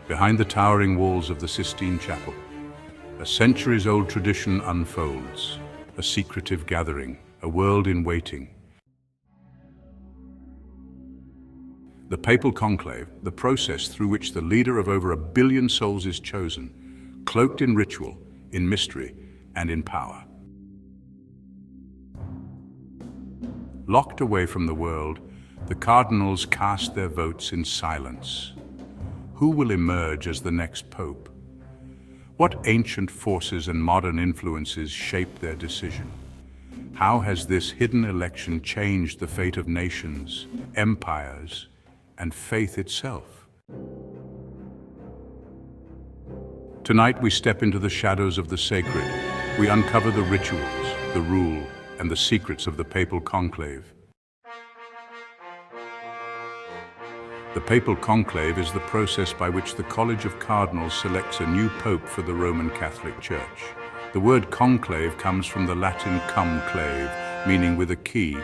Behind the towering walls of the Sistine Chapel, a centuries-old tradition unfolds, a secretive gathering, a world in waiting. The papal conclave, the process through which the leader of over 1 billion souls is chosen, cloaked in ritual, in mystery, and in power. Locked away from the world, the cardinals cast their votes in silence. Who will emerge as the next pope? What ancient forces and modern influences shape their decision? How has this hidden election changed the fate of nations, empires, and faith itself? Tonight we step into the shadows of the sacred. We uncover the rituals, the rule, and the secrets of the papal conclave. The papal conclave is the process by which the College of Cardinals selects a new pope for the Roman Catholic Church. The word conclave comes from the Latin cum clave, meaning with a key,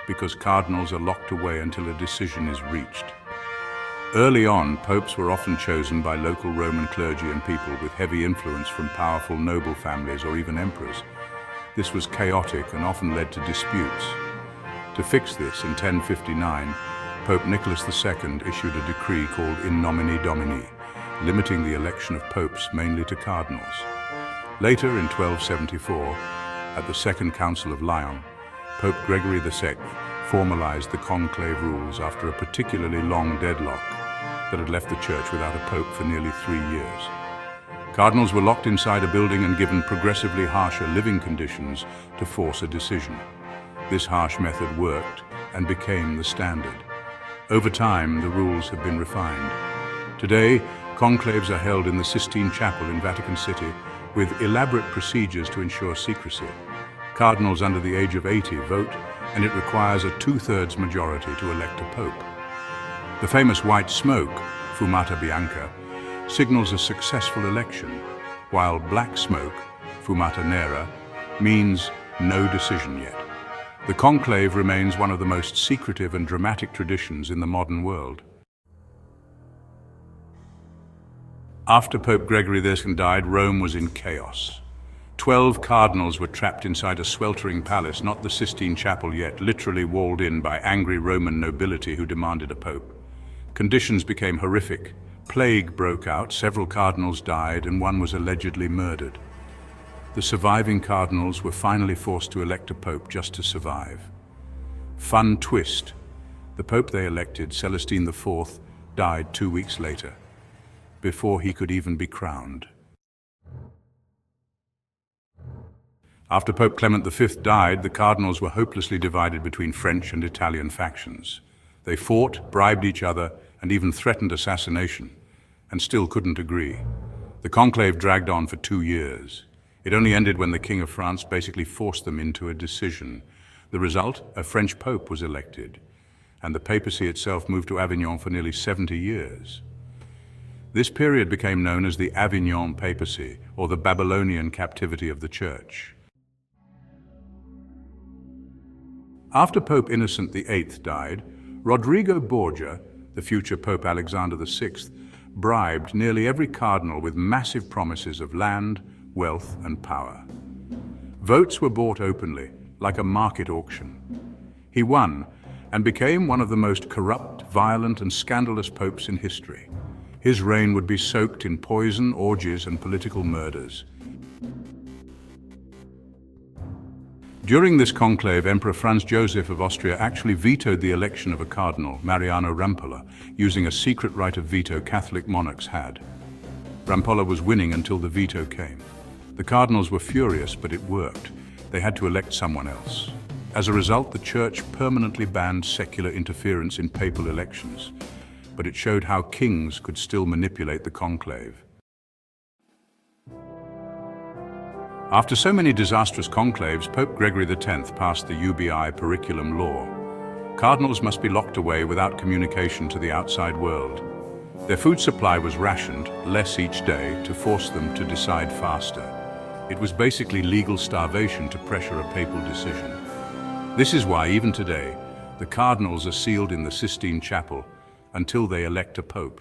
because cardinals are locked away until a decision is reached. Early on, popes were often chosen by local Roman clergy and people with heavy influence from powerful noble families or even emperors. This was chaotic and often led to disputes. To fix this, in 1059, Pope Nicholas II issued a decree called In Nomine Domini, limiting the election of popes mainly to cardinals. Later, in 1274, at the Second Council of Lyon, Pope Gregory VI formalized the conclave rules after a particularly long deadlock that had left the Church without a pope for nearly 3 years. Cardinals were locked inside a building and given progressively harsher living conditions to force a decision. This harsh method worked and became the standard. Over time, the rules have been refined. Today, conclaves are held in the Sistine Chapel in Vatican City with elaborate procedures to ensure secrecy. Cardinals under the age of 80 vote, and it requires a 2/3 majority to elect a pope. The famous white smoke, fumata bianca, signals a successful election, while black smoke, fumata nera, means no decision yet. The conclave remains one of the most secretive and dramatic traditions in the modern world. After Pope Gregory II died, Rome was in chaos. 12 cardinals were trapped inside a sweltering palace, not the Sistine Chapel yet, literally walled in by angry Roman nobility who demanded a pope. Conditions became horrific. Plague broke out, several cardinals died, and one was allegedly murdered. The surviving cardinals were finally forced to elect a pope just to survive. Fun twist: the pope they elected, Celestine IV, died 2 weeks later, before he could even be crowned. After Pope Clement V died, the cardinals were hopelessly divided between French and Italian factions. They fought, bribed each other, and even threatened assassination, and still couldn't agree. The conclave dragged on for 2 years. It only ended when the King of France basically forced them into a decision. The result, a French pope was elected, and the papacy itself moved to Avignon for nearly 70 years. This period became known as the Avignon papacy, or the Babylonian captivity of the Church. After Pope Innocent VIII died, Rodrigo Borgia, the future Pope Alexander VI, bribed nearly every cardinal with massive promises of land, wealth, and power. Votes were bought openly, like a market auction. He won and became one of the most corrupt, violent, and scandalous popes in history. His reign would be soaked in poison, orgies, and political murders. During this conclave, Emperor Franz Joseph of Austria actually vetoed the election of a cardinal, Mariano Rampolla, using a secret right of veto Catholic monarchs had. Rampolla was winning until the veto came. The cardinals were furious, but it worked. They had to elect someone else. As a result, the Church permanently banned secular interference in papal elections, but it showed how kings could still manipulate the conclave. After so many disastrous conclaves, Pope Gregory X passed the UBI Periculum law. Cardinals must be locked away without communication to the outside world. Their food supply was rationed, less each day, to force them to decide faster. It was basically legal starvation to pressure a papal decision. This is why, even today, the cardinals are sealed in the Sistine Chapel until they elect a pope.